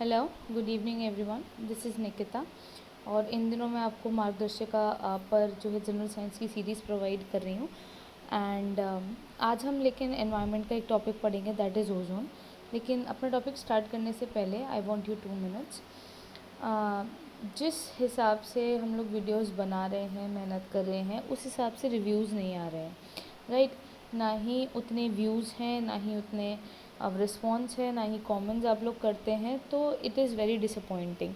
Hello, good evening everyone. This is Nikita. और इन दिनों मैं आपको मार्गदर्शिका पर जो है जनरल साइंस की सीरीज़ प्रोवाइड कर रही हूँ। एंड आज हम लेकिन एनवायरनमेंट का एक टॉपिक पढ़ेंगे, दैट इज़ ओजोन। लेकिन अपना टॉपिक स्टार्ट करने से पहले आई वांट यू 2 मिनट्स। जिस हिसाब से हम लोग वीडियोस बना रहे हैं, मेहनत कर रहे हैं, उस हिसाब से रिव्यूज़ नहीं आ रहे हैं, राइट? ना ही उतने व्यूज़ हैं, ना ही उतने अब रिस्पॉन्स है, ना ही कमेंट्स आप लोग करते हैं, तो इट इज़ वेरी डिसअपॉइंटिंग।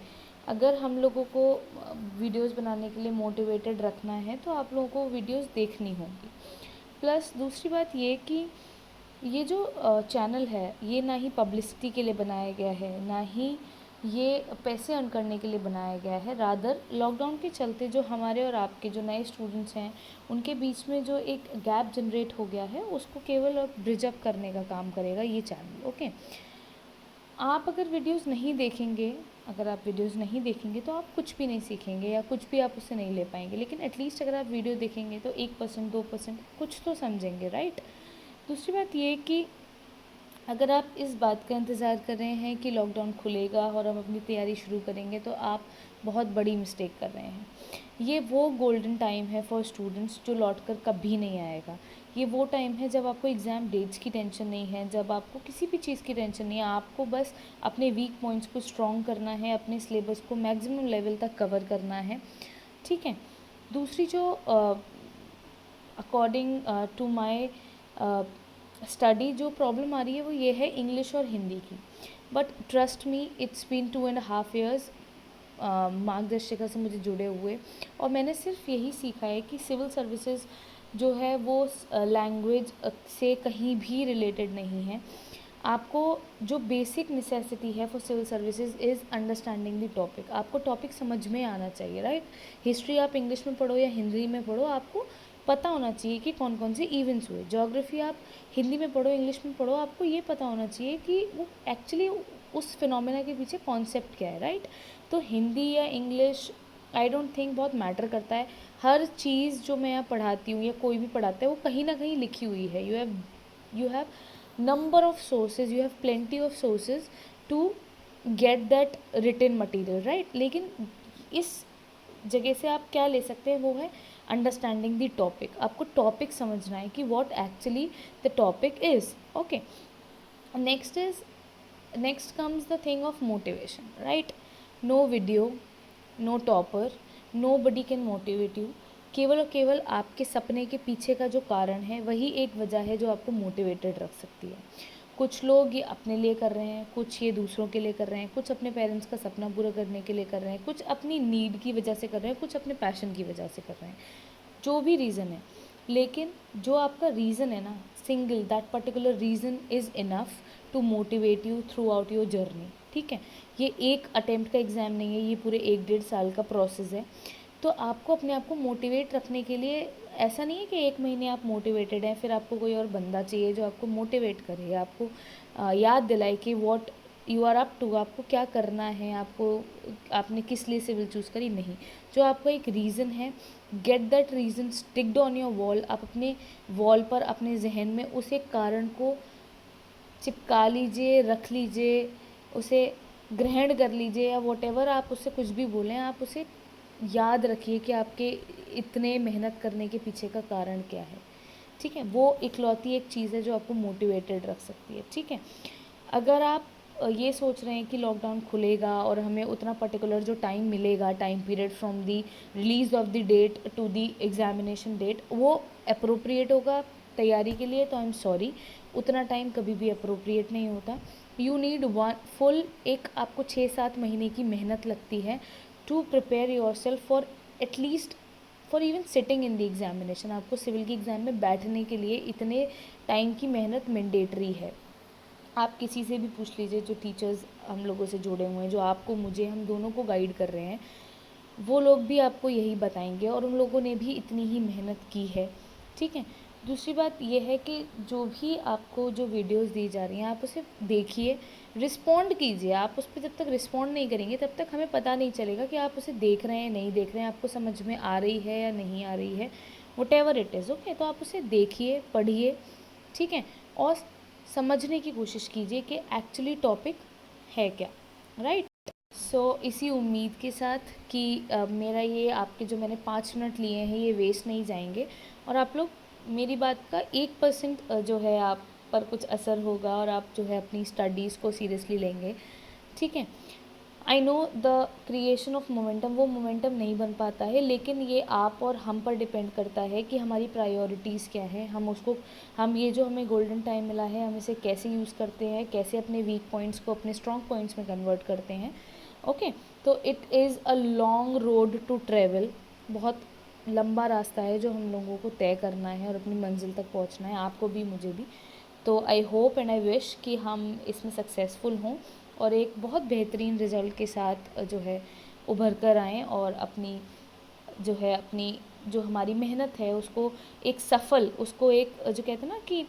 अगर हम लोगों को वीडियोस बनाने के लिए मोटिवेटेड रखना है तो आप लोगों को वीडियोस देखनी होगी। प्लस दूसरी बात ये कि ये जो चैनल है, ये ना ही पब्लिसिटी के लिए बनाया गया है, ना ही ये पैसे अर्न करने के लिए बनाया गया है। रादर लॉकडाउन के चलते जो हमारे और आपके जो नए स्टूडेंट्स हैं, उनके बीच में जो एक गैप जनरेट हो गया है, उसको केवल अब ब्रिज अप करने का काम करेगा ये चैनल। ओके, आप अगर वीडियोस नहीं देखेंगे, अगर आप वीडियोस नहीं देखेंगे तो आप कुछ भी नहीं सीखेंगे या कुछ भी आप उससे नहीं ले पाएंगे। लेकिन एटलीस्ट अगर आप वीडियो देखेंगे तो 1% 2% कुछ तो समझेंगे, राइट? दूसरी बात ये कि अगर आप इस बात का इंतज़ार कर रहे हैं कि लॉकडाउन खुलेगा और हम अपनी तैयारी शुरू करेंगे, तो आप बहुत बड़ी मिस्टेक कर रहे हैं। ये वो गोल्डन टाइम है फॉर स्टूडेंट्स जो लौट कर कभी नहीं आएगा। ये वो टाइम है जब आपको एग्ज़ाम डेट्स की टेंशन नहीं है, जब आपको किसी भी चीज़ की टेंशन नहीं है। आपको बस अपने वीक पॉइंट्स को स्ट्रॉन्ग करना है, अपने सिलेबस को मैक्सिमम लेवल तक कवर करना है, ठीक है? दूसरी जो अकॉर्डिंग टू माई स्टडी जो प्रॉब्लम आ रही है वो ये है इंग्लिश और हिंदी की। But trust me, it's been 2.5 years मार्गदर्शिका से मुझे जुड़े हुए, और मैंने सिर्फ यही सीखा है कि सिविल सर्विसेज जो है वो लैंग्वेज से कहीं भी रिलेटेड नहीं है। आपको जो बेसिक नेसेसिटी है for civil services is understanding the topic. आपको टॉपिक समझ में आना चाहिए, राइट? हिस्ट्री आप इंग्लिश में पढ़ो या हिंदी में पढ़ो, आपको पता होना चाहिए कि कौन कौन से इवेंट्स हुए। ज्योग्राफी आप हिंदी में पढ़ो इंग्लिश में पढ़ो, आपको ये पता होना चाहिए कि वो एक्चुअली उस फिनोमेना के पीछे कॉन्सेप्ट क्या है, राइट? तो हिंदी या इंग्लिश आई डोंट थिंक बहुत मैटर करता है। हर चीज़ जो मैं यहाँ पढ़ाती हूँ या कोई भी पढ़ाता है वो कहीं ना कहीं लिखी हुई है। You have number of sources, you have plenty of sources to get that written material, right? लेकिन इस जगह से आप क्या ले सकते हैं वो है अंडरस्टैंडिंग द टॉपिक। आपको टॉपिक समझना है कि what actually the topic is. Okay, next comes the thing of motivation, right? No video, no topper, nobody can motivate you. केवल और केवल आपके सपने के पीछे का जो कारण है वही एक वजह है जो आपको मोटिवेटेड रख सकती है। कुछ लोग ये अपने लिए कर रहे हैं, कुछ ये दूसरों के लिए कर रहे हैं, कुछ अपने पेरेंट्स का सपना पूरा करने के लिए कर रहे हैं, कुछ अपनी नीड की वजह से कर रहे हैं, कुछ अपने पैशन की वजह से कर रहे हैं। जो भी रीज़न है, लेकिन जो आपका रीज़न है ना, single that particular reason is enough to motivate you throughout your journey, ठीक है? ये एक अटेम्प्ट का एग्ज़ाम नहीं है, ये पूरे 1-1.5 साल का प्रोसेस है। तो आपको अपने आप को मोटिवेट रखने के लिए ऐसा नहीं है कि 1 महीने आप मोटिवेटेड हैं फिर आपको कोई और बंदा चाहिए जो आपको मोटिवेट करे, आपको याद दिलाए कि what you are up to, आपको क्या करना है, आपको आपने किस लिए सिविल चूज़ करी। नहीं, जो आपका एक रीज़न है, get that reason sticked on your wall. आप अपने वॉल पर अपने जहन में उस एक कारण को चिपका लीजिए, रख लीजिए, उसे ग्रहण कर लीजिए, या वॉटेवर आप उससे कुछ भी बोलें, आप उसे याद रखिए कि आपके इतने मेहनत करने के पीछे का कारण क्या है, ठीक है? वो इकलौती एक चीज़ है जो आपको मोटिवेटेड रख सकती है, ठीक है? अगर आप ये सोच रहे हैं कि लॉकडाउन खुलेगा और हमें उतना पर्टिकुलर जो टाइम मिलेगा, time period from the release of the date to the examination date, वो अप्रोप्रिएट होगा तैयारी के लिए, तो आई एम सॉरी, उतना टाइम कभी भी अप्रोप्रिएट नहीं होता। यू नीड वन फुल, एक आपको 6-7 महीने की मेहनत लगती है to prepare yourself for at least for even sitting in the examination. आपको सिविल की एग्ज़ाम में बैठने के लिए इतने टाइम की मेहनत मैंडेटरी है। आप किसी से भी पूछ लीजिए जो टीचर्स हम लोगों से जुड़े हुए हैं, जो आपको मुझे हम दोनों को गाइड कर रहे हैं, वो लोग भी आपको यही बताएंगे, और उन लोगों ने भी इतनी ही मेहनत की है, ठीक है? दूसरी बात ये है कि जो भी आपको जो वीडियोस दी जा रही हैं आप उसे देखिए, रिस्पॉन्ड कीजिए। आप उस पर जब तक रिस्पॉन्ड नहीं करेंगे तब तक हमें पता नहीं चलेगा कि आप उसे देख रहे हैं नहीं देख रहे हैं, आपको समझ में आ रही है या नहीं आ रही है, what ever it is. Okay, तो आप उसे देखिए, पढ़िए, ठीक है? और समझने की कोशिश कीजिए कि एक्चुअली टॉपिक है क्या, राइट। सो इसी उम्मीद के साथ कि मेरा ये आपके जो मैंने 5 मिनट लिए हैं ये वेस्ट नहीं जाएंगे, और आप लोग मेरी बात का 1% जो है आप पर कुछ असर होगा और आप जो है अपनी स्टडीज़ को सीरियसली लेंगे, ठीक है। I know the creation of momentum, वो मोमेंटम नहीं बन पाता है, लेकिन ये आप और हम पर डिपेंड करता है कि हमारी प्रायोरिटीज़ क्या है, हम उसको, हम ये जो हमें गोल्डन टाइम मिला है हम इसे कैसे यूज़ करते हैं, कैसे अपने वीक पॉइंट्स को अपने स्ट्रॉन्ग पॉइंट्स में कन्वर्ट करते हैं। ओके, तो it is a long road to travel, बहुत लंबा रास्ता है जो हम लोगों को तय करना है और अपनी मंजिल तक पहुंचना है, आपको भी मुझे भी। तो I hope and I wish कि हम इसमें सक्सेसफुल हों और एक बहुत बेहतरीन रिज़ल्ट के साथ जो है उभर कर आएँ, और अपनी जो है अपनी जो हमारी मेहनत है उसको एक सफल, उसको एक जो कहते हैं ना कि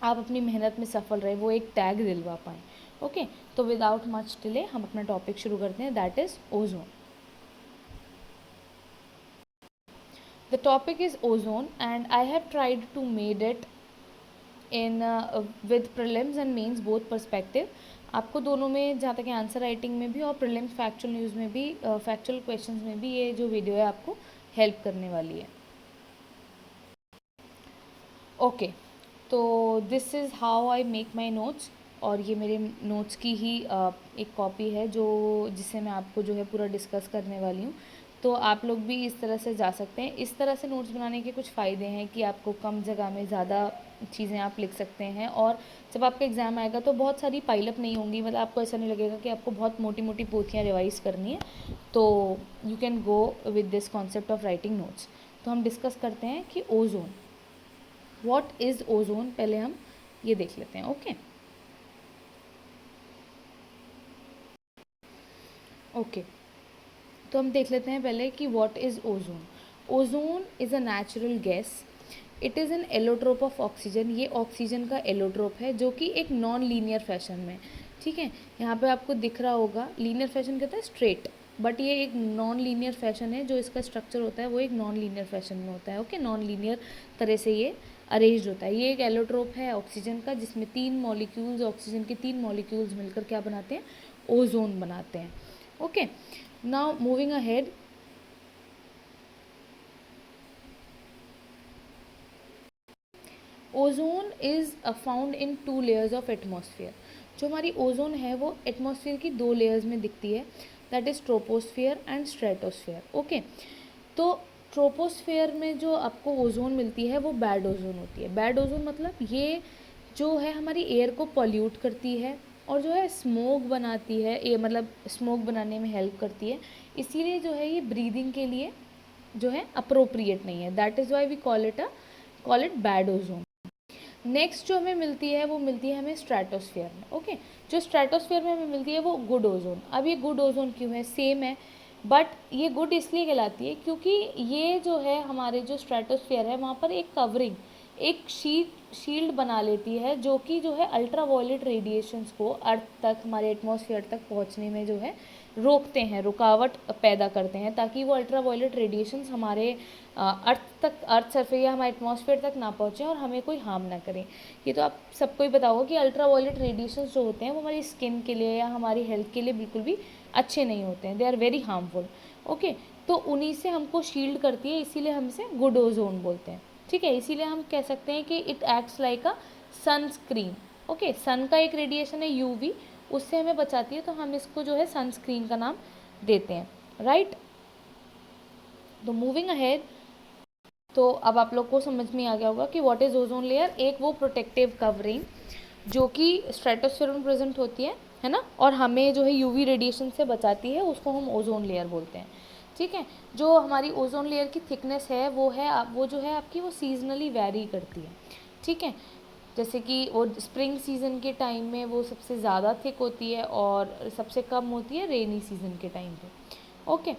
आप अपनी मेहनत में सफल रहे, वो एक टैग दिलवा पाएँ। ओके, तो विदाउट मच डिले हम अपना टॉपिक शुरू करते हैं, that is ozone. The topic is ozone and I have tried to made it in with prelims and mains both perspective. आपको दोनों में, जहाँ तक आंसर राइटिंग में भी और प्रीलिम्स फैक्चुअल न्यूज़ में भी, फैक्चुअल क्वेश्चंस में भी, ये जो वीडियो है आपको हेल्प करने वाली है। ओके, तो this is how I make my notes, और ये मेरे नोट्स की ही एक कॉपी है जो जिसे मैं आपको जो है पूरा डिस्कस करने वाली हूँ। तो आप लोग भी इस तरह से जा सकते हैं। इस तरह से नोट्स बनाने के कुछ फ़ायदे हैं कि आपको कम जगह में ज़्यादा चीज़ें आप लिख सकते हैं, और जब आपका एग्ज़ाम आएगा तो बहुत सारी पाइलअप नहीं होंगी, मतलब आपको ऐसा नहीं लगेगा कि आपको बहुत मोटी मोटी पोथियाँ रिवाइज़ करनी है। तो you can go with this concept of writing notes. तो हम डिस्कस करते हैं कि ओजोन, व्हाट इज़ ओजोन, पहले हम ये देख लेते हैं। ओके ओके, तो हम देख लेते हैं पहले कि what is ozone. Ozone is a natural gas, it is an allotrope of oxygen, ये ऑक्सीजन का एलोट्रोप है जो कि एक नॉन लीनियर फैशन में, ठीक है। यहाँ पे आपको दिख रहा होगा, लीनियर फैशन कहता है स्ट्रेट, बट ये एक नॉन लीनियर फैशन है, जो इसका स्ट्रक्चर होता है वो एक नॉन लीनियर फैशन में होता है। ओके, नॉन लीनियर तरह से ये अरेंज होता है। ये एक एलोट्रोप है ऑक्सीजन का, जिसमें 3 मॉलिक्यूल्स, ऑक्सीजन के 3 मॉलिक्यूल्स मिलकर क्या बनाते हैं, ओजोन बनाते हैं। Okay, now moving ahead, ozone is found in 2 layers of atmosphere. जो हमारी ओजोन है वो एटमॉस्फेयर की 2 लेयर्स में दिखती है, that is troposphere and stratosphere. Okay, तो ट्रोपोस्फेयर में जो आपको ओजोन मिलती है वो बैड ओजोन होती है। बैड ओजोन मतलब ये जो है हमारी एयर को पॉल्यूट करती है और जो है स्मोक बनाती है, ये मतलब स्मोक बनाने में हेल्प करती है, इसीलिए जो है ये ब्रीदिंग के लिए जो है अप्रोप्रिएट नहीं है, that is why we call it bad ozone. Next जो हमें मिलती है वो मिलती है हमें स्ट्रेटोस्फेयर में। ओके, जो स्ट्रेटोस्फेयर में हमें मिलती है वो गुड ओजोन। अब ये गुड ओजोन क्यों है, सेम है, बट ये गुड इसलिए कहलाती है क्योंकि ये जो है हमारे जो स्ट्रेटोस्फेयर है वहाँ पर एक कवरिंग, एक शील्ड बना लेती है, जो कि जो है अल्ट्रा वायलेट रेडिएशंस को अर्थ तक, हमारे एटमॉस्फेयर तक पहुँचने में जो है रोकते हैं, रुकावट पैदा करते हैं, ताकि वो अल्ट्रा वायलेट रेडिएशंस हमारे अर्थ तक, अर्थ सरफेस या हमारे एटमॉस्फेयर तक ना पहुँचें और हमें कोई हार्म ना करें। ये तो आप सबको ही पता होगा कि अल्ट्रा वायलेट रेडिएशंस जो होते हैं वो हमारी स्किन के लिए या हमारी हेल्थ के लिए बिल्कुल भी अच्छे नहीं होते हैं, they are very harmful. Okay, तो उन्हीं से हमको शील्ड करती है, इसीलिए हम इसे गुड ओजोन बोलते हैं, ठीक है। इसीलिए हम कह सकते हैं कि it acts like a sunscreen. Okay, sun का एक रेडिएशन है यूवी, उससे हमें बचाती है, तो हम इसको जो है सनस्क्रीन का नाम देते हैं, राइट। तो मूविंग अहेड, तो अब आप लोग को समझ में आ गया होगा कि व्हाट इज़ ओजोन लेयर। एक वो प्रोटेक्टिव कवरिंग जो कि स्ट्रेटोस्फेयर में प्रेजेंट होती है ना, और हमें जो है यूवी रेडिएशन से बचाती है, उसको हम ओजोन लेयर बोलते हैं, ठीक है। जो हमारी ओजोन लेयर की थिकनेस है वो जो है आपकी वो सीजनली वैरी करती है, ठीक है। जैसे कि वो स्प्रिंग सीज़न के टाइम में वो सबसे ज़्यादा थिक होती है और सबसे कम होती है रेनी सीज़न के टाइम पे। ओके,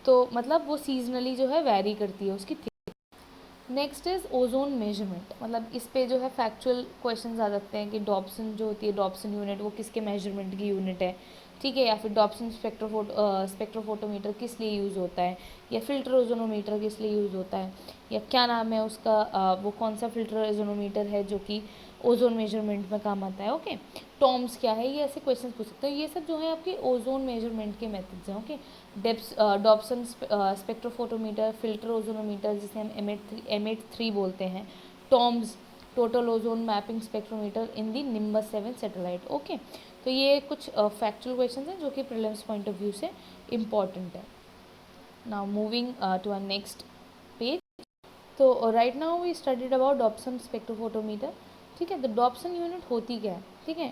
तो मतलब वो सीजनली जो है वैरी करती है उसकी। नेक्स्ट इज़ ओजोन मेजरमेंट, मतलब इस पे जो है फैक्चुअल क्वेश्चंस आ सकते हैं कि डॉप्सन जो होती है, डॉप्सन यूनिट, वो किसके मेजरमेंट की यूनिट है, ठीक है, या फिर डॉप्सन स्पेक्ट्रोफोटोमीटर किस लिए यूज़ होता है, या फिल्टर ओजोनोमीटर किस लिए यूज़ होता है, या क्या नाम है उसका, वो कौन सा फिल्टर ओजोनोमीटर है जो कि ओजोन मेजरमेंट में काम आता है। ओके, टॉम्स क्या है, ये ऐसे क्वेश्चन पूछ सकते हो। ये सब जो है आपके ओजोन मेजरमेंट के मेथड्स हैं। ओके, डेप्स डॉप्सन स्पेक्ट्रोफोटोमीटर, फिल्टर ओजोनोमीटर जिसे हम M83 बोलते हैं, TOMS total ozone mapping spectrometer in the Nimbus 7 satellite. Okay, तो ये कुछ फैक्चुअल क्वेश्चन हैं जो कि प्रीलिम्स पॉइंट ऑफ व्यू से इम्पॉर्टेंट है। Now moving to our next page. तो right now we studied about Dobson spectrophotometer. ठीक है, तो डॉप्सन यूनिट होती क्या है? ठीक है,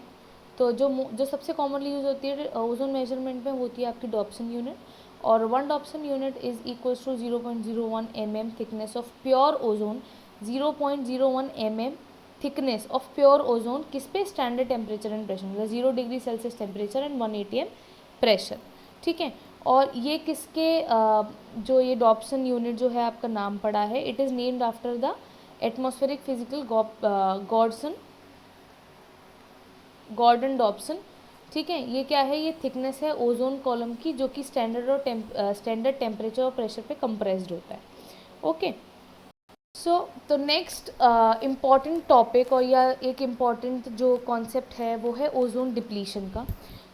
तो जो सबसे कॉमनली यूज होती है ओजोन मेजरमेंट में होती है आपकी डॉप्सन यूनिट, और 1 Dobson unit is equals to 0.01 mm thickness of pure ozone. 0.01 mm thickness of pure ozone किस पे? स्टैंडर्ड टेम्परेचर एंड प्रेशर, मतलब 0 degree Celsius temperature and 1 atm pressure. ठीक है, और ये किसके जो ये डॉप्सन यूनिट जो है आपका नाम पड़ा है, it is named after the atmospheric physical Gordon Dobson. ठीक है, ये क्या है? ये थिकनेस है ओजोन कॉलम की जो कि स्टैंडर्ड टेम्परेचर और प्रेशर पे कंप्रेस्ड होता है। ओके, सो तो नेक्स्ट इम्पॉर्टेंट टॉपिक और या एक इम्पॉर्टेंट जो कॉन्सेप्ट है वो है ओजोन डिप्लीशन का,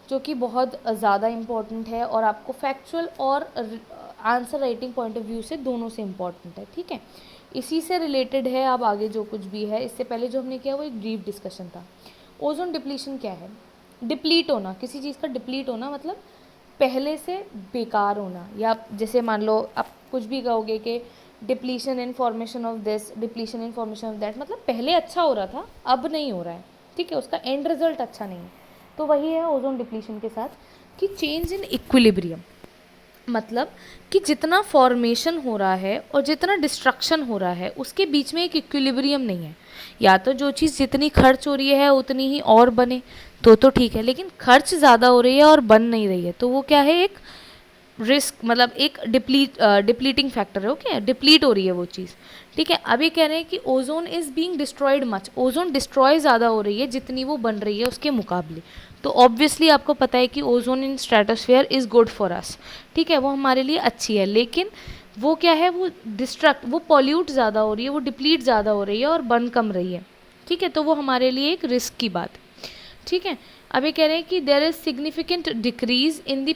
जो कि बहुत ज़्यादा इम्पॉर्टेंट है और आपको फैक्चुअल और answer writing point of view से दोनों से इम्पॉर्टेंट है। ठीक है, इसी से रिलेटेड है अब आगे जो कुछ भी है। इससे पहले जो हमने किया वो एक ब्रीफ डिस्कशन था। ओजोन डिप्लीशन क्या है? डिप्लीट होना, किसी चीज़ का डिप्लीट होना मतलब पहले से बेकार होना, या जैसे मान लो आप कुछ भी कहोगे कि depletion in formation of this, depletion in formation of that, मतलब पहले अच्छा हो रहा था अब नहीं हो रहा है। ठीक है, उसका एंड रिजल्ट अच्छा नहीं है। तो वही है ओजोन डिप्लीशन के साथ कि चेंज इन इक्विलिब्रियम, मतलब कि जितना फॉर्मेशन हो रहा है और जितना डिस्ट्रक्शन हो रहा है उसके बीच में एक इक्विलिब्रियम नहीं है। या तो जो चीज़ जितनी खर्च हो रही है उतनी ही और बने तो ठीक है, लेकिन खर्च ज़्यादा हो रही है और बन नहीं रही है तो वो क्या है? एक रिस्क, मतलब एक डिप्लीटिंग फैक्टर है। ओके, डिप्लीट हो रही है वो चीज़। ठीक है, अभी कह रहे हैं कि ozone is being destroyed much, ozone destroy ज़्यादा हो रही है जितनी वो बन रही है उसके मुकाबले। तो ऑब्वियसली आपको पता है कि ozone in stratosphere is good for us. ठीक है, वो हमारे लिए अच्छी है, लेकिन वो क्या है? वो पॉल्यूट ज़्यादा हो रही है, वो डिप्लीट ज़्यादा हो रही है और बन कम रही है। ठीक है, तो वो हमारे लिए एक रिस्क की बात है। ठीक है, अभी कह रहे हैं कि there is significant decrease in the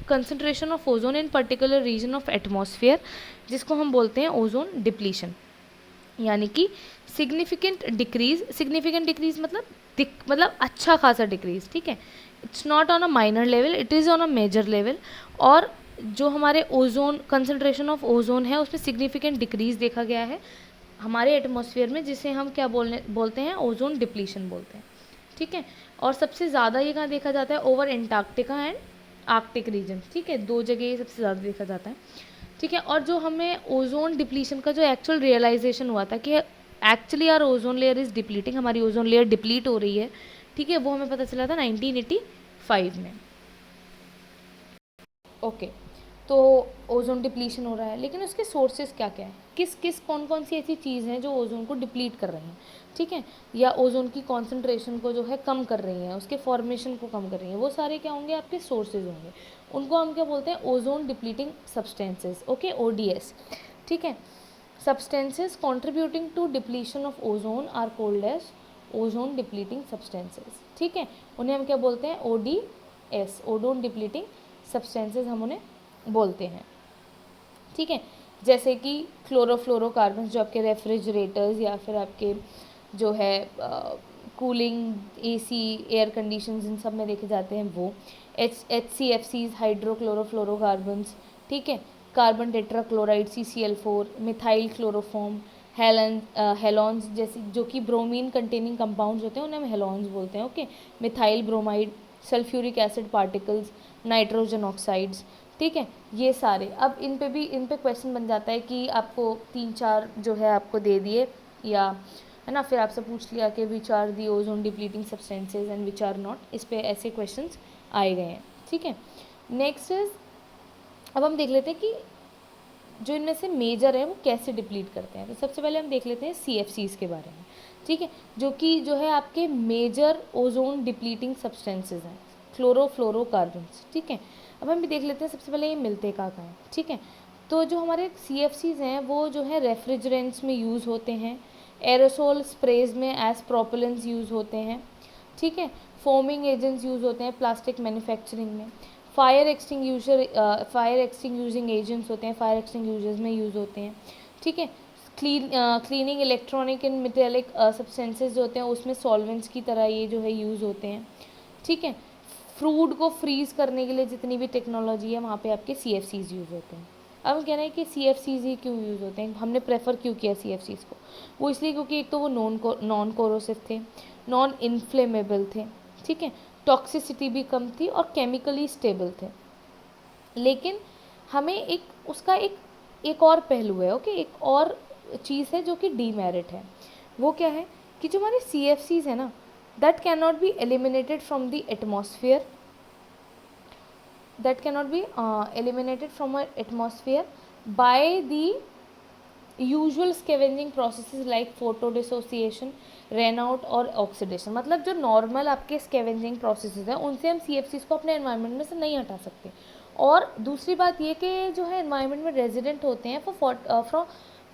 concentration of ozone in particular region of atmosphere, जिसको हम बोलते हैं ओजोन डिप्लीशन, यानी कि सिग्निफिकेंट डिक्रीज मतलब अच्छा खासा डिक्रीज। ठीक है, it's not on a minor level, it is on a major level. और जो हमारे ओजोन कंसंट्रेशन ऑफ ओजोन है उसमें सिग्निफिकेंट डिक्रीज देखा गया है हमारे एटमॉस्फेयर में, जिसे हम क्या बोलते हैं? ओजोन डिप्लीशन बोलते हैं। ठीक है, और सबसे ज़्यादा ये कहाँ देखा जाता है? Over Antarctica and Arctic region. ठीक है, 2 जगह ये सबसे ज़्यादा देखा जाता है। ठीक है, और जो हमें ओजोन डिप्लीशन का जो एक्चुअल रियलाइजेशन हुआ था कि actually our ozone layer is depleting, हमारी ओजोन लेयर डिप्लीट हो रही है। ठीक है, वो हमें पता चला था 1985 में। ओके, तो ओजोन डिप्लीशन हो रहा है, लेकिन उसके सोर्सेज क्या क्या है? कौन कौन सी ऐसी चीज़ हैं जो ओजोन को डिप्लीट कर रही हैं? ठीक है, या ओजोन की कॉन्सेंट्रेशन को जो है कम कर रही हैं, उसके फॉर्मेशन को कम कर रही हैं? वो सारे क्या होंगे? आपके सोर्सेज होंगे। उनको हम क्या बोलते हैं? Ozone depleting substances. Okay, ODS। ठीक है, substances contributing to depletion of ozone are called as ozone depleting substances. ठीक है, उन्हें हम क्या बोलते हैं? ODS, ओजोन डिप्लीटिंग सब्सटेंसेज हम उन्हें बोलते हैं। ठीक है, जैसे कि क्लोरोफ्लोरोकार्बन जो आपके रेफ्रिजरेटर्स या फिर आपके जो है कूलिंग, AC, एयर कंडीशंस, इन सब में देखे जाते हैं वो। HCFCs, hydrochlorofluorocarbons. ठीक है, carbon tetrachloride CCl4, methyl chloroform, halons जैसे जो कि ब्रोमीन कंटेनिंग कंपाउंड्स होते हैं उन्हें हम हेलॉन्स बोलते हैं। Okay, methyl bromide, sulphuric acid particles, nitrogen oxides. ठीक है, ये सारे अब इन पे क्वेश्चन बन जाता है कि आपको 3-4 जो है आपको दे दिए, या है ना, फिर आपसे पूछ लिया कि which are the ozone depleting substances and which are not. इस पे ऐसे क्वेश्चंस आए गए हैं। ठीक है, नेक्स्ट इज, अब हम देख लेते हैं कि जो इनमें से मेजर है वो कैसे डिप्लीट करते हैं। तो सबसे पहले हम देख लेते हैं CFCs के बारे में। ठीक है, जो है आपके मेजर ओजोन डिप्लीटिंग सब्सटेंसेज हैं, क्लोरोफ्लोरोकार्बन्स। ठीक है, अब हम भी देख लेते हैं सबसे पहले ये मिलते कहाँ हैं। ठीक है, तो जो हमारे CFCs हैं वो जो है रेफ्रिजरेंट्स में यूज़ होते हैं, एरोसोल स्प्रेज में एज प्रोपेलेंट्स यूज़ होते हैं। ठीक है, फोमिंग एजेंट्स यूज़ होते हैं प्लास्टिक मैन्युफैक्चरिंग में। फायर एक्सटिंग्यूजिंग एजेंट्स होते हैं, फायर एक्सटिंग्यूजर्स में यूज़ होते हैं, ठीक है। Cleaning electronic and metallic substances जो होते हैं उसमें सॉल्वेंट्स की तरह ये जो है यूज़ होते हैं, ठीक है। फ्रूट को फ्रीज़ करने के लिए जितनी भी टेक्नोलॉजी है वहाँ पे आपके CFCs यूज़ होते हैं। अब हम कह रहे हैं कि CFCs ही क्यों यूज़ होते हैं, हमने प्रेफर क्यों किया CFCs को, वो इसलिए क्योंकि एक तो वो नॉन कोरोसिव थे, नॉन इन्फ्लेमेबल थे, ठीक है, टॉक्सिसिटी भी कम थी और केमिकली स्टेबल थे। लेकिन हमें एक और पहलू है, ओके, एक और चीज़ है जो कि डीमेरिट है। वो क्या है कि जो हमारे CFCs है ना, that can not be eliminated from the atmosphere, that cannot be eliminated from our atmosphere by the usual scavenging processes like photo dissociation, rain out और oxidation। मतलब जो नॉर्मल आपके स्केवेंजिंग प्रोसेसेस हैं उनसे हम CFCs को अपने एनवायरनमेंट में से नहीं हटा सकते। और दूसरी बात ये कि जो है एनवायरनमेंट में रेजिडेंट होते हैं from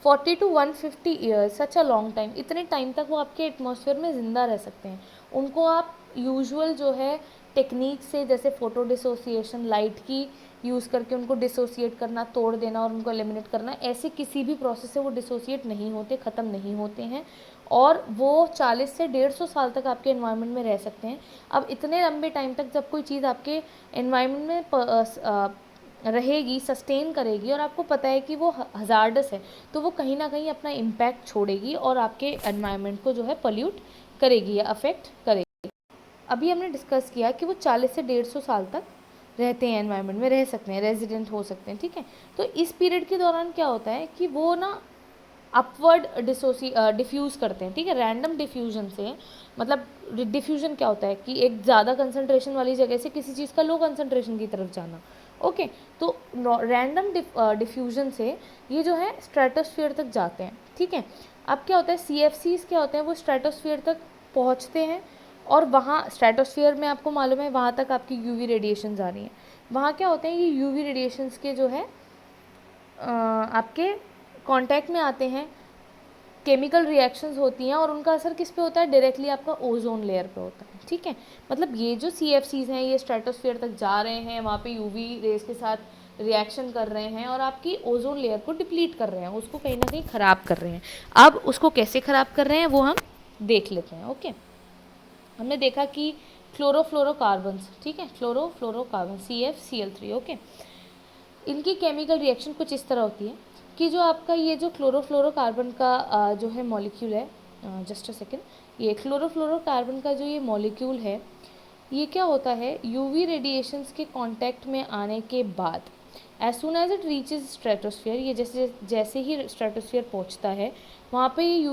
40 to 150 years, such a long time, इतने टाइम तक वो आपके एटमॉस्फेयर में ज़िंदा रह सकते हैं। उनको आप यूजुअल जो है टेक्निक से, जैसे फ़ोटो डिसोसिएशन, लाइट की यूज़ करके उनको डिसोसिएट करना, तोड़ देना और उनको एलिमिनेट करना, ऐसे किसी भी प्रोसेस से वो डिसोसिएट नहीं होते, ख़त्म नहीं होते हैं और वो 40 से 150 साल तक आपके एनवायरनमेंट में रह सकते हैं। अब इतने लंबे टाइम तक जब कोई चीज़ आपके एनवायरनमेंट में रहेगी, सस्टेन करेगी और आपको पता है कि वो हज़ार्डस है, तो वो कहीं ना कहीं अपना इम्पैक्ट छोड़ेगी और आपके एनवायरनमेंट को जो है पॉल्यूट करेगी या अफेक्ट करेगी। अभी हमने डिस्कस किया कि वो 40 से 150 साल तक रहते हैं, एनवायरनमेंट में रह सकते हैं, रेजिडेंट हो सकते हैं, ठीक है। तो इस पीरियड के दौरान क्या होता है कि वो ना अपवर्ड डिफ्यूज़ करते हैं, ठीक है, रैंडम डिफ्यूजन से। मतलब डिफ्यूजन क्या होता है कि एक ज़्यादा कंसंट्रेशन वाली जगह से किसी चीज़ का लो कंसंट्रेशन की तरफ जाना, ओके। तो रैंडम डिफ्यूजन से ये जो है स्ट्रेटोस्फीयर तक जाते हैं, ठीक है। अब क्या होता है, CFCs क्या होते हैं, वो स्ट्रेटोस्फीयर तक पहुँचते हैं और वहाँ स्ट्रेटोस्फीयर में आपको मालूम है वहाँ तक आपकी UV रेडिएशंस आ रही हैं। वहाँ क्या होते हैं, ये UV रेडिएशंस के जो है आपके कांटेक्ट में आते हैं, केमिकल रिएक्शंस होती हैं और उनका असर किस पे होता है, डायरेक्टली आपका ओजोन लेयर पे होता है, ठीक है। मतलब ये जो CFCs हैं ये स्ट्रेटोस्फीयर तक जा रहे हैं, वहाँ पे UV रेज के साथ रिएक्शन कर रहे हैं और आपकी ओजोन लेयर को डिप्लीट कर रहे हैं, उसको कहीं ना कहीं ख़राब कर रहे हैं। अब उसको कैसे ख़राब कर रहे हैं वो हम देख लेते हैं, ओके। हमने देखा कि क्लोरोफ्लोरोकार्बन्स, ठीक है, क्लोरोफ्लोरोकार्बन CFCl3, ओके, इनकी केमिकल रिएक्शन कुछ इस तरह होती है कि जो आपका ये जो क्लोरोफ्लोरोकार्बन का जो है मॉलिक्यूल है, जस्ट अ सेकेंड, ये क्लोरोफ्लोरोकार्बन का जो ये मॉलिक्यूल है ये क्या होता है, UV रेडिएशंस के कांटेक्ट में आने के बाद as soon as it reaches stratosphere, ये जैसे ही स्ट्रेटोस्फीयर पहुंचता है वहाँ पे ये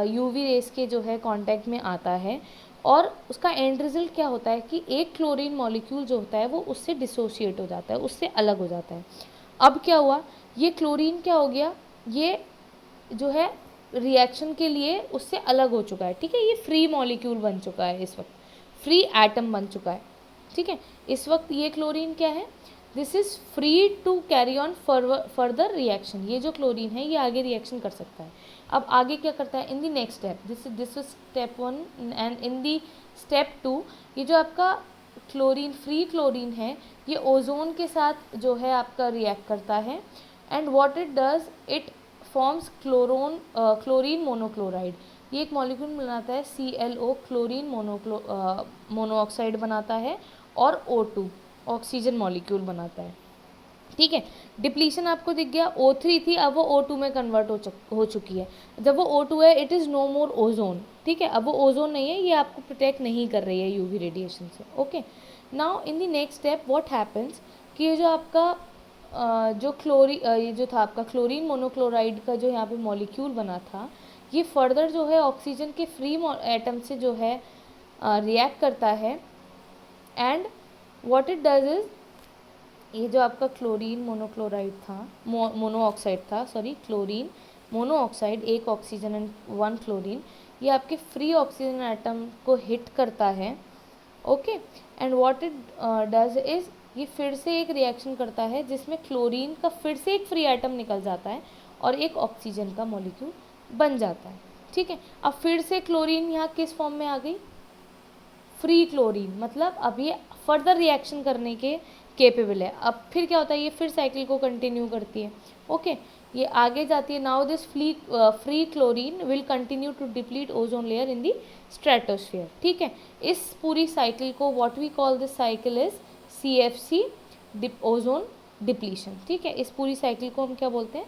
UV रेस के जो है कांटेक्ट में आता है और उसका एंड रिजल्ट क्या होता है कि एक क्लोरीन मॉलिक्यूल जो होता है वो उससे डिसोशिएट हो जाता है, उससे अलग हो जाता है। अब क्या हुआ, ये क्लोरीन क्या हो गया, ये जो है रिएक्शन के लिए उससे अलग हो चुका है, ठीक है, ये फ्री मॉलिक्यूल बन चुका है, इस वक्त फ्री एटम बन चुका है, ठीक है। इस वक्त ये क्लोरीन क्या है, this is free to carry on further reaction, ये जो क्लोरीन है ये आगे रिएक्शन कर सकता है। अब आगे क्या करता है, in the next step, this is step 1 and in the step 2 ये जो आपका फ्री क्लोरीन है ये ओजोन के साथ जो है आपका रिएक्ट करता है and what it does, it forms chlorine monochloride, ये एक मॉलिक्यूल बनाता है ClO, क्लोरीन मोनोऑक्साइड बनाता है और O2 ऑक्सीजन मॉलिक्यूल बनाता है, ठीक है। डिप्लीशन आपको दिख गया, O3 थी अब वो O2 में कन्वर्ट हो चुकी है। जब वो O2 है it is no more ozone, ठीक है, अब वो ओजोन नहीं है, ये आपको प्रोटेक्ट नहीं कर रही है UV रेडिएशन से, okay. Now in the next step what happens कि ये जो आपका ये जो था आपका क्लोरीन मोनोक्लोराइड का जो यहाँ पे मॉलिक्यूल बना था ये फर्दर जो है ऑक्सीजन के फ्री एटम से जो है रिएक्ट करता है and what it does is, ये जो आपका क्लोरीन मोनोक्लोराइड था, मोनोऑक्साइड था, सॉरी, क्लोरीन मोनोऑक्साइड, एक ऑक्सीजन एंड 1 क्लोरीन, ये आपके फ्री ऑक्सीजन एटम को हिट करता है, okay. And what it does is, ये फिर से एक रिएक्शन करता है जिसमें क्लोरीन का फिर से एक फ्री एटम निकल जाता है और एक ऑक्सीजन का मॉलिक्यूल बन जाता है, ठीक है। अब फिर से क्लोरीन यहाँ किस फॉर्म में आ गई, फ्री क्लोरीन, मतलब अब ये फर्दर रिएक्शन करने के केपेबल है। अब फिर क्या होता है, ये फिर साइकिल को कंटिन्यू करती है। ओके, ये आगे जाती है। Now this free chlorine will continue to deplete ozone layer in the stratosphere. ठीक है, इस पूरी साइकिल को what we call this cycle is CFC ozone depletion. ठीक है, इस पूरी साइकिल को हम क्या बोलते हैं,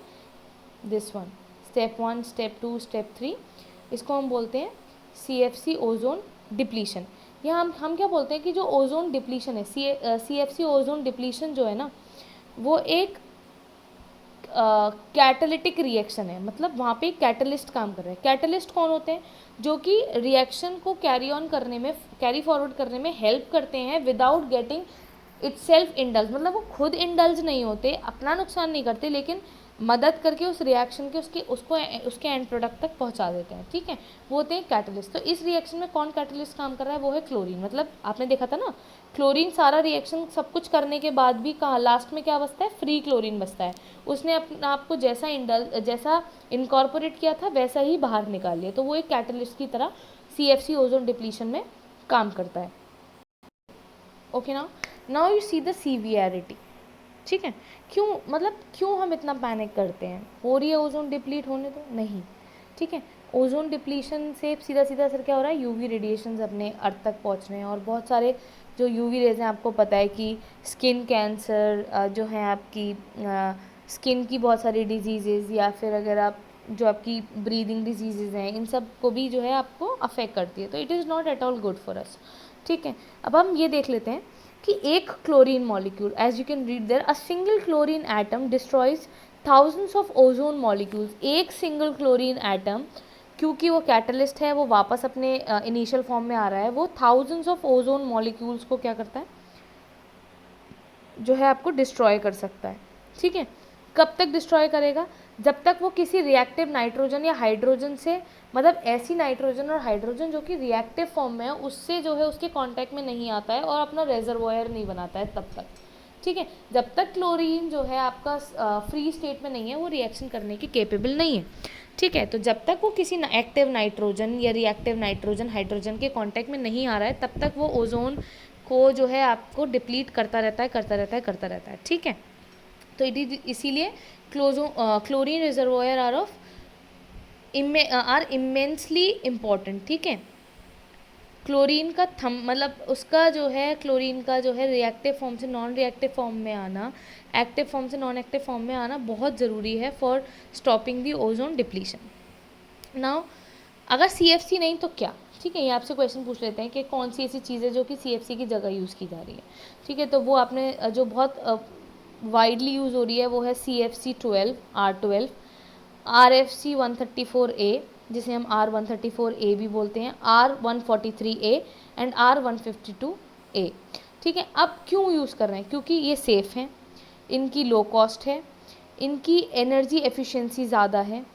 this one, step 1, step 2, step 3, इसको हम बोलते हैं CFC ओजोन डिप्लीशन। यहाँ हम क्या बोलते हैं कि जो ओजोन डिप्लीशन है, CFC ओजोन डिप्लीशन जो है ना, वो एक कैटालिटिक रिएक्शन है। मतलब वहाँ पे एक कैटलिस्ट काम कर रहा है। कैटलिस्ट कौन होते हैं, जो कि रिएक्शन को कैरी फॉरवर्ड करने में हेल्प करते हैं विदाउट गेटिंग इटसेल्फ इंडल्ज। मतलब वो खुद इंडल्ज नहीं होते, अपना नुकसान नहीं करते, लेकिन मदद करके उस रिएक्शन के उसके एंड प्रोडक्ट तक पहुंचा देते हैं। ठीक है, वो होते हैं कैटलिस्ट। तो इस रिएक्शन में कौन कैटलिस्ट काम कर रहा है, वो है क्लोरीन। मतलब आपने देखा था ना, क्लोरीन सारा रिएक्शन सब कुछ करने के बाद भी कहाँ लास्ट में क्या बचता है, फ्री क्लोरीन बचता है। उसने अपने आप को जैसा इनकॉर्पोरेट किया था वैसा ही बाहर निकाल लिया। तो वो एक कैटलिस्ट की तरह CFC ओजोन डिप्लीशन में काम करता है। Okay, now you see the severity. ठीक है, क्यों हम इतना पैनिक करते हैं, हो रही है ओजोन डिप्लीट होने दो, नहीं। ठीक है, ओजोन डिप्लीशन से सीधा असर क्या हो रहा है, UV रेडिएशंस अपने अर्थ तक पहुंच रहे हैं, और बहुत सारे जो UV रेज हैं, आपको पता है कि स्किन कैंसर जो है आपकी स्किन की बहुत सारी डिजीज़ेज़, या फिर अगर आप जो आपकी ब्रीदिंग डिजीज़ेज़ हैं, इन सब को भी जो है आपको अफेक्ट करती है। तो it is not at all good for us. ठीक है, अब हम ये देख लेते हैं कि एक chlorine molecule, as you can read there, a single chlorine atom destroys thousands of ozone molecules. एक सिंगल क्लोरीन एटम, क्योंकि वो कैटलिस्ट है, वो वापस अपने इनिशियल फॉर्म में आ रहा है, वो थाउजेंड्स ऑफ ओजोन मॉलिक्यूल्स को क्या करता है, जो है आपको डिस्ट्रॉय कर सकता है। ठीक है, कब तक डिस्ट्रॉय करेगा, जब तक वो किसी रिएक्टिव नाइट्रोजन या हाइड्रोजन से, मतलब ऐसी नाइट्रोजन और हाइड्रोजन जो कि रिएक्टिव फॉर्म में है, उससे जो है उसके कांटेक्ट में नहीं आता है और अपना रेजर्वोयर नहीं बनाता है, तब तक। ठीक है, जब तक क्लोरीन जो है आपका फ्री स्टेट में नहीं है, वो रिएक्शन करने की केपेबल नहीं है। ठीक है, तो जब तक वो किसी एक्टिव नाइट्रोजन या रिएक्टिव नाइट्रोजन हाइड्रोजन के कांटेक्ट में नहीं आ रहा है, तब तक वो ओजोन को जो है आपको डिप्लीट करता रहता है। ठीक है, तो इसीलिए chlorine reservoir are immensely important. ठीक है, क्लोरीन का मतलब उसका जो है, क्लोरीन का जो है रिएक्टिव फॉर्म से नॉन रिएक्टिव फॉर्म में आना, एक्टिव फॉर्म से नॉन एक्टिव फॉर्म में आना बहुत ज़रूरी है for stopping the ozone depletion. Now अगर CFC नहीं तो क्या। ठीक है, ये आपसे क्वेश्चन पूछ लेते हैं कि कौन सी ऐसी चीज़ है जो कि CFC की जगह यूज़ की जा रही है। ठीक है, तो वो आपने जो बहुत वाइडली यूज़ हो रही है वो है CFC12, R12, RFC 134A, जिसे हम R134A भी बोलते हैं, R143A एंड R152A। ठीक है, अब क्यों यूज़ कर रहे हैं, क्योंकि ये सेफ़ हैं, इनकी लो कॉस्ट है, इनकी एनर्जी एफिशिएंसी ज़्यादा है,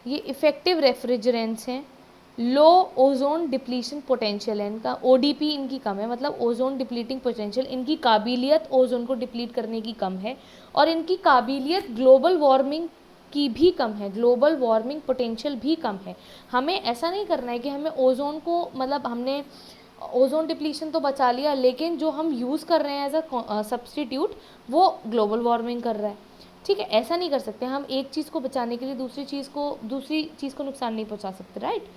ये इफ़ेक्टिव रेफ्रिजरेंट्स हैं, लो ओजोन डिप्लीशन पोटेंशियल है इनका, ODP इनकी कम है, मतलब ओजोन डिप्लीटिंग पोटेंशियल, इनकी काबिलियत ओजोन को डिप्लीट करने की कम है, और इनकी काबिलियत ग्लोबल वार्मिंग की भी कम है, ग्लोबल वार्मिंग पोटेंशियल भी कम है। हमें ऐसा नहीं करना है कि हमें ओजोन को, मतलब हमने ओजोन डिप्लीशन तो बचा लिया, लेकिन जो हम यूज़ कर रहे हैं एज अ सब्सटीट्यूट, वो ग्लोबल वार्मिंग कर रहा है। ठीक है, ऐसा नहीं कर सकते हम, एक चीज़ को बचाने के लिए दूसरी चीज़ को नुकसान नहीं पहुंचा सकते, राइट।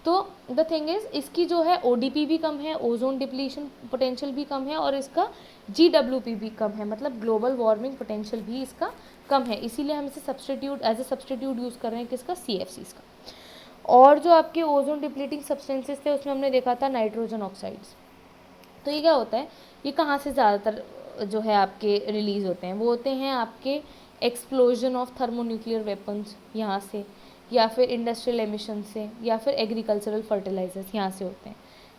तो द थिंग इज़, इसकी जो है ODP भी कम है, ओजोन डिप्लीशन पोटेंशियल भी कम है, और इसका GWP भी कम है, मतलब ग्लोबल वार्मिंग पोटेंशियल भी इसका कम है। इसीलिए हम इसे एज ए सब्सटीट्यूट यूज़ कर रहे हैं, किसका, CFCs का। और जो आपके ओजोन डिप्लीटिंग सब्सटेंसेस थे, उसमें हमने देखा था नाइट्रोजन ऑक्साइड्स। तो ये क्या होता है, ये कहाँ से ज़्यादातर जो है आपके रिलीज़ होते हैं, वो होते हैं आपके एक्सप्लोजन ऑफ थर्मोन्यूक्लियर वेपन्स, यहाँ से, या फिर इंडस्ट्रियल एमिशन से, या फिर एग्रीकल्चरल फर्टिलाइजर्स, यहाँ से होते हैं।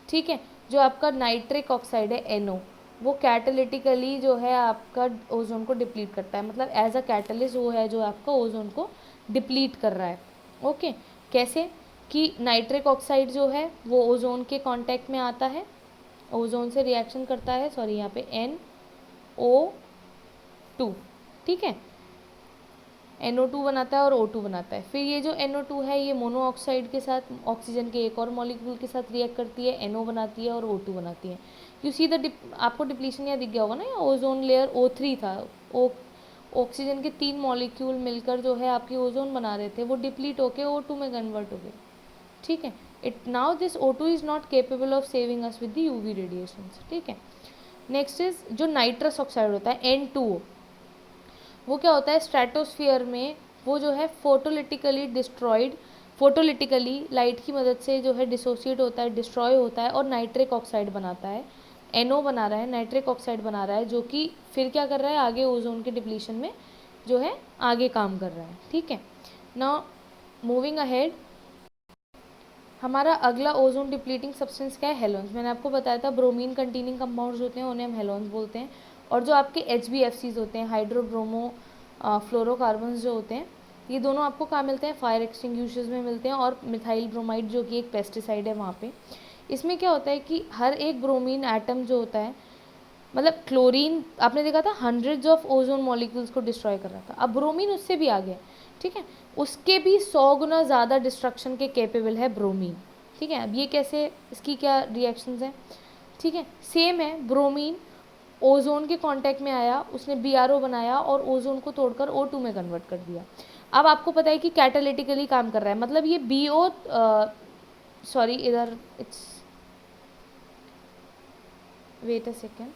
ठीक है, जो आपका नाइट्रिक ऑक्साइड है NO, वो कैटालिटिकली जो है आपका ओजोन को डिप्लीट करता है, मतलब एज अ कैटलिस्ट वो है जो आपका ओजोन को डिप्लीट कर रहा है। ओके, कैसे कि नाइट्रिक ऑक्साइड जो है वो ओजोन के कांटेक्ट में आता है, ओजोन से रिएक्शन करता है, सॉरी यहाँ पे NO2। ठीक है, NO2 बनाता है और O2 बनाता है। फिर ये जो NO2 है ये मोनो ऑक्साइड के साथ ऑक्सीजन के एक और मॉलिक्यूल के साथ रिएक्ट करती है, NO बनाती है और O2 बनाती है। यू सी द आपको डिप्लीशन यहाँ दिख गया होगा ना, या ओजोन लेयर O3 था, ऑक्सीजन के 3 मॉलिक्यूल मिलकर जो है आपकी ओजोन बना रहे थे, वो डिप्लीट होके O2 में कन्वर्ट हो गए। ठीक है, it now this O2 is not capable of saving us with the UV radiation. ठीक है, नेक्स्ट इज जो नाइट्रस ऑक्साइड होता है N2O, वो क्या होता है स्ट्रेटोस्फियर में, वो जो है फोटोलिटिकली डिस्ट्रॉयड, फोटोलिटिकली लाइट की मदद से जो है डिसोसिएट होता है, डिस्ट्रॉय होता है और नाइट्रिक ऑक्साइड बनाता है। NO बना रहा है, नाइट्रिक ऑक्साइड बना रहा है, जो कि फिर क्या कर रहा है आगे ओजोन के डिप्लीशन में जो है आगे काम कर रहा है। ठीक है, नाउ मूविंग अहेड, हमारा अगला ओजोन डिप्लीटिंग सब्सटेंस क्या है, हेलोन्स। मैंने आपको बताया था ब्रोमीन कंटेनिंग कंपाउंड्स होते हैं उन्हें हम हेलोन्स बोलते हैं। और जो आपके HBFCs होते हैं, हाइड्रोब्रोमो फ्लोरोकार्बन्स जो होते हैं, ये दोनों आपको कहाँ मिलते हैं, फायर एक्सटिंग्विशर्स में मिलते हैं, और मिथाइल ब्रोमाइड जो कि एक पेस्टिसाइड है वहाँ पे। इसमें क्या होता है कि हर एक ब्रोमीन एटम जो होता है, मतलब क्लोरीन आपने देखा था हंड्रेड्स ऑफ ओजोन मॉलिक्यूल्स को डिस्ट्रॉय कर रहा था, अब ब्रोमीन उससे भी आगे है। ठीक है, उसके भी 100 गुना ज़्यादा डिस्ट्रक्शन के कैपेबल है ब्रोमीन। ठीक है, अब ये कैसे, इसकी क्या रिएक्शंस हैं। ठीक है, सेम है, ब्रोमीन ओजोन के कांटेक्ट में आया, उसने BRO बनाया और ओजोन को तोड़कर O2 में कन्वर्ट कर दिया। अब आपको पता है कि कैटालिटिकली काम कर रहा है, मतलब ये BO सॉरी इधर it's wait a second,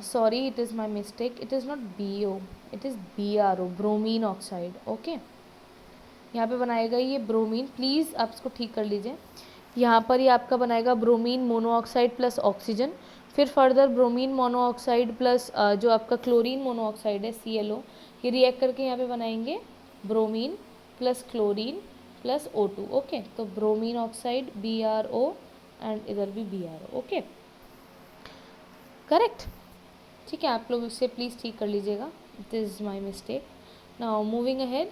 sorry, it is my mistake, it is not BO, it is BRO, bromine oxide. Okay, यहाँ पे बनाएगा ये ब्रोमीन, प्लीज़ आप इसको ठीक कर लीजिए। यहाँ पर ये आपका बनाएगा ब्रोमीन मोनोऑक्साइड प्लस ऑक्सीजन, फिर फर्दर ब्रोमीन मोनोऑक्साइड प्लस जो आपका क्लोरीन मोनोऑक्साइड है ClO, ये रिएक्ट करके यहाँ पे बनाएंगे bromine plus chlorine plus O2। Okay, तो ब्रोमीन ऑक्साइड BRO एंड इधर भी BRO। Okay, correct. ठीक है, आप लोग इसे प्लीज़ ठीक कर लीजिएगा, this is my mistake. Now moving ahead,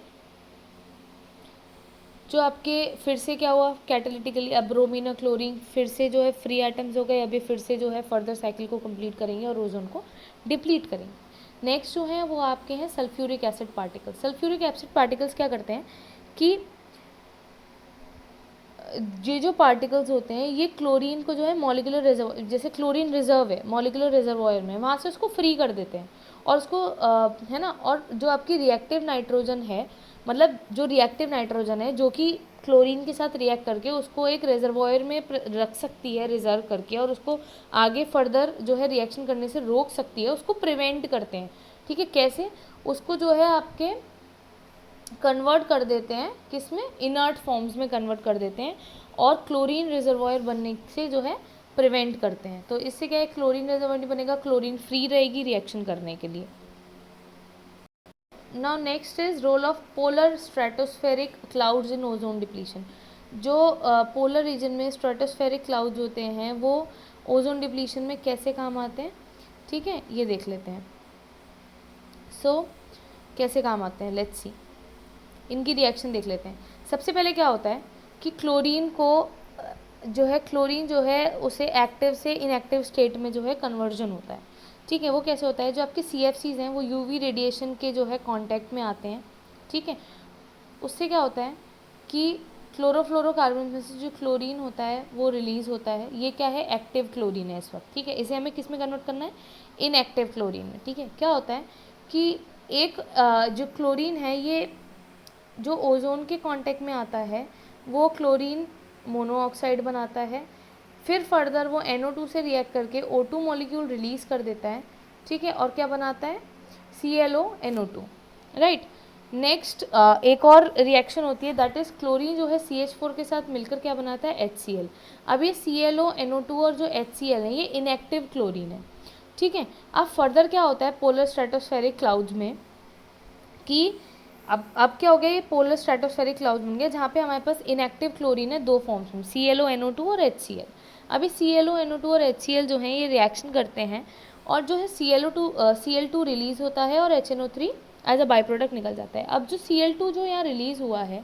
जो आपके फिर से क्या हुआ कैटालिटिकली, अब ब्रोमीन और क्लोरीन फिर से जो है फ्री एटम्स हो गए, अभी फिर से जो है फर्दर साइकिल को कंप्लीट करेंगे और ओजोन को डिप्लीट करेंगे। नेक्स्ट जो है वो आपके हैं sulphuric acid particles. Sulphuric acid particles क्या करते हैं कि ये जो पार्टिकल्स होते हैं ये क्लोरीन को जो है मॉलिक्यूलर रिजर्व, जैसे क्लोरीन रिजर्व है मॉलिक्यूलर रिजर्वॉयर में, वहाँ से उसको फ्री कर देते हैं और उसको है ना, और जो आपकी रिएक्टिव नाइट्रोजन है, मतलब जो रिएक्टिव नाइट्रोजन है जो कि क्लोरीन के साथ रिएक्ट करके उसको एक रिजर्वॉयर में रख सकती है रिजर्व करके, और उसको आगे फर्दर जो है रिएक्शन करने से रोक सकती है, उसको प्रिवेंट करते हैं। ठीक है, कैसे, उसको जो है आपके कन्वर्ट कर देते हैं किस में, इनर्ट फॉर्म्स में कन्वर्ट कर देते हैं और क्लोरीन रिजर्वॉयर बनने से जो है प्रिवेंट करते हैं। तो इससे क्या है, क्लोरीन रिजर्वॉयर नहीं बनेगा, क्लोरीन फ्री रहेगी रिएक्शन करने के लिए। Now next is role of polar stratospheric clouds in ozone depletion. जो पोलर रीजन में स्ट्रेटोस्फेरिक क्लाउड्स होते हैं वो ओजोन डिप्लीशन में कैसे काम आते हैं। ठीक है, ये देख लेते हैं। सो कैसे काम आते हैं, लेट्स सी, इनकी रिएक्शन देख लेते हैं। सबसे पहले क्या होता है कि क्लोरीन को क्लोरीन जो है उसे एक्टिव से इनएक्टिव स्टेट में जो है कन्वर्जन होता है। ठीक है, वो कैसे होता है, जो आपके CFCs हैं वो UV रेडिएशन के जो है कांटेक्ट में आते हैं। ठीक है, उससे क्या होता है कि क्लोरोफ्लोरोकार्बन में से जो क्लोरीन होता है वो रिलीज़ होता है। ये क्या है, एक्टिव क्लोरीन है इस वक्त। ठीक है, इसे हमें किस में कन्वर्ट करना है, इनएक्टिव क्लोरीन में। ठीक है, क्या होता है कि एक जो क्लोरीन है ये जो ओजोन के कांटेक्ट में आता है वो क्लोरीन मोनोऑक्साइड बनाता है, फिर फर्दर वो NO2 से रिएक्ट करके O2 मॉलिक्यूल रिलीज़ कर देता है। ठीक है, और क्या बनाता है, ClO राइट। नेक्स्ट एक और रिएक्शन होती है, दैट इज़ क्लोरीन जो है CH4 के साथ मिलकर क्या बनाता है, HCl। अब ये ClO और जो HCl है ये इनएक्टिव क्लोरीन है। ठीक है, अब फर्दर क्या होता है पोलर स्ट्रेटोस्फेरिक क्लाउड्स में कि अब क्या हो गया, ये पोलर स्ट्रेटोस्फेरिक क्लाउड बन गया जहाँ पे हमारे पास इनएक्टिव क्लोरीन है दो फॉर्म्स में, ClO और HCl। अभी ClO और HCl जो हैं ये रिएक्शन करते हैं और जो है Cl2 रिलीज़ होता है और HNO3 as a by product निकल जाता है। अब जो Cl2 जो यहाँ रिलीज़ हुआ है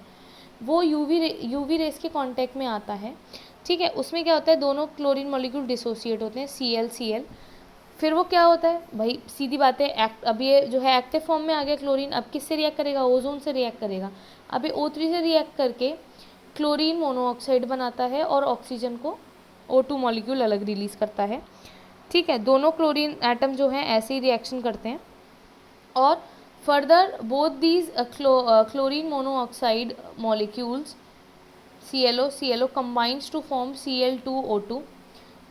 वो यूवी रेस के कांटेक्ट में आता है। ठीक है, उसमें क्या होता है, दोनों क्लोरीन मॉलिक्यूल डिसोसिएट होते हैं, Cl फिर वो क्या होता है भाई, सीधी बात है, अब ये जो है एक्टिव फॉर्म में आ गया क्लोरीन, अब किससे रिएक्ट करेगा, ओजोन से रिएक्ट करेगा। अब ये O3 से रिएक्ट करके क्लोरीन मोनोऑक्साइड बनाता है और ऑक्सीजन को O2 मॉलिक्यूल अलग रिलीज करता है। ठीक है, दोनों क्लोरीन एटम जो हैं ऐसे ही रिएक्शन करते हैं। और further both these chlorine monoxide molecules ClO combines to form Cl2O2।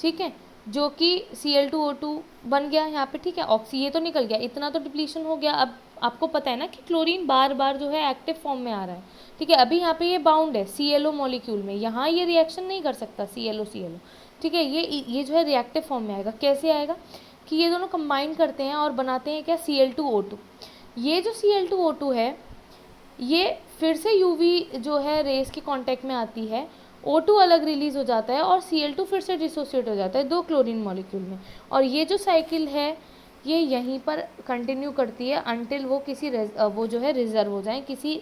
ठीक है, जो कि Cl2O2 बन गया यहाँ पे। ठीक है, ऑक्सी ये तो निकल गया, इतना तो डिप्लीशन हो गया। अब आपको पता है ना कि क्लोरीन बार बार जो है एक्टिव फॉर्म में आ रहा है। ठीक है, अभी यहाँ पे ये बाउंड है ClO मॉलिक्यूल में, यहाँ ये रिएक्शन नहीं कर सकता ClO। ठीक है, ये जो है रिएक्टिव फॉर्म में आएगा। कैसे आएगा कि ये दोनों कंबाइन करते हैं और बनाते हैं क्या, Cl2O2। ये जो Cl2O2 है ये फिर से UV जो है रेस के कांटेक्ट में आती है, O2 अलग रिलीज हो जाता है और Cl2 फिर से डिसोसिएट हो जाता है दो क्लोरीन मॉलिक्यूल में। और ये जो साइकिल है ये यहीं पर कंटिन्यू करती है अनटिल वो किसी वो जो है रिजर्व हो जाए किसी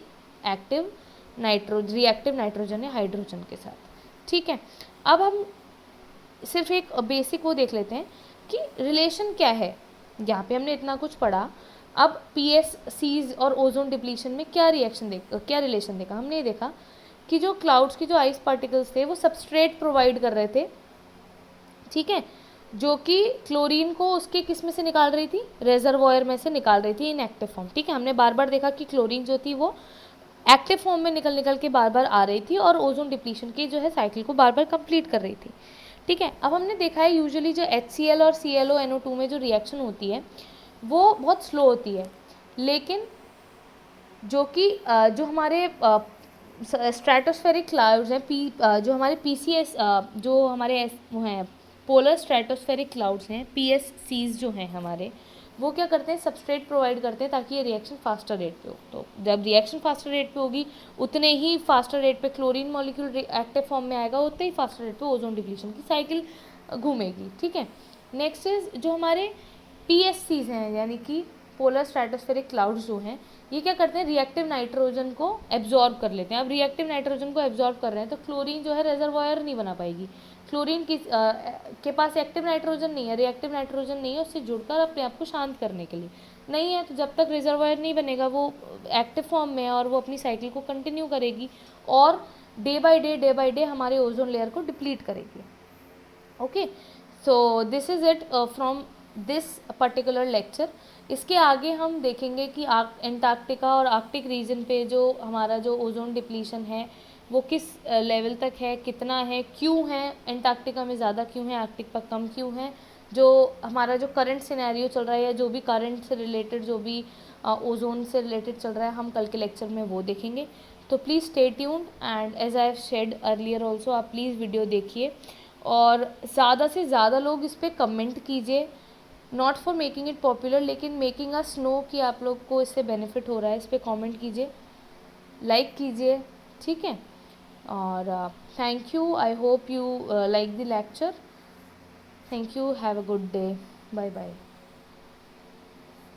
एक्टिव रिएक्टिव नाइट्रोजन या हाइड्रोजन के साथ। ठीक है, अब हम सिर्फ एक बेसिक वो देख लेते हैं कि रिलेशन क्या है। यहाँ पे हमने इतना कुछ पढ़ा, अब PSCs और ओजोन डिप्लीशन में क्या रिलेशन देखा हमने। ये देखा कि जो क्लाउड्स की जो आइस पार्टिकल्स थे वो सबस्ट्रेट प्रोवाइड कर रहे थे। ठीक है, जो कि क्लोरीन को उसके किस में से निकाल रही थी, रेजर्वॉयर में से निकाल रही थी इन एक्टिव फॉर्म। ठीक है, हमने बार बार देखा कि क्लोरीन जो थी वो एक्टिव फॉर्म में निकल के बार बार आ रही थी और ओजोन डिप्लीशन की जो है साइकिल को बार बार कंप्लीट कर रही थी। ठीक है, अब हमने देखा है यूजुअली जो HCl और ClO NO2 में जो रिएक्शन होती है वो बहुत स्लो होती है, लेकिन जो कि जो हमारे स्ट्रेटोस्फेरिक क्लाउड्स हैं, जो हमारे PCS जो हमारे वो हैं पोलर स्ट्रेटोस्फेरिक क्लाउड्स हैं PSCs जो हैं हमारे, वो क्या करते हैं, सबस्ट्रेट प्रोवाइड करते हैं ताकि ये रिएक्शन फास्टर रेट पे हो। तो जब रिएक्शन फास्टर रेट पे होगी उतने ही फास्टर रेट पे क्लोरीन मॉलिक्यूल एक्टिव फॉर्म में आएगा, उतने ही फास्टर रेट पे ओजोन डिप्लीशन की साइकिल घूमेगी। ठीक है, नेक्स्ट इज जो हमारे PSCs हैं यानी कि पोलर स्ट्रेटोस्फेरिक क्लाउड्स जो हैं, ये क्या करते हैं, रिएक्टिव नाइट्रोजन को एब्जॉर्ब कर लेते हैं। अब रिएक्टिव नाइट्रोजन को एब्जॉर्ब कर रहे हैं तो क्लोरीन जो है रेजर्वॉयर नहीं बना पाएगी। क्लोरीन के पास एक्टिव नाइट्रोजन नहीं है, रिएक्टिव नाइट्रोजन नहीं है उससे जुड़कर अपने आप को शांत करने के लिए नहीं है। तो जब तक रिजर्वॉयर नहीं बनेगा वो एक्टिव फॉर्म में है और वो अपनी साइकिल को कंटिन्यू करेगी और डे बाय डे हमारे ओजोन लेयर को डिप्लीट करेगी। Okay, so this is it from this particular lecture. इसके आगे हम देखेंगे कि एंटार्क्टिका और आर्कटिक रीजन पे जो हमारा जो ओजोन डिप्लीशन है वो किस लेवल तक है, कितना है, क्यों है, एंटार्क्टिका में ज़्यादा क्यों है, आर्कटिक पर कम क्यों है, जो हमारा जो करंट सिनेरियो चल रहा है या जो भी करंट से रिलेटेड जो भी ओजोन से रिलेटेड चल रहा है हम कल के लेक्चर में वो देखेंगे। तो please stay tuned and as I have said earlier also, आप प्लीज़ वीडियो देखिए और ज़्यादा से ज़्यादा लोग इस पर कमेंट कीजिए, not for making it popular लेकिन मेकिंग अस नो कि आप लोग को इससे बेनिफिट हो रहा है। इस पर कमेंट कीजिए, लाइक कीजिए। ठीक है, और thank you, I hope you like the lecture. Thank you, have a good day, bye bye.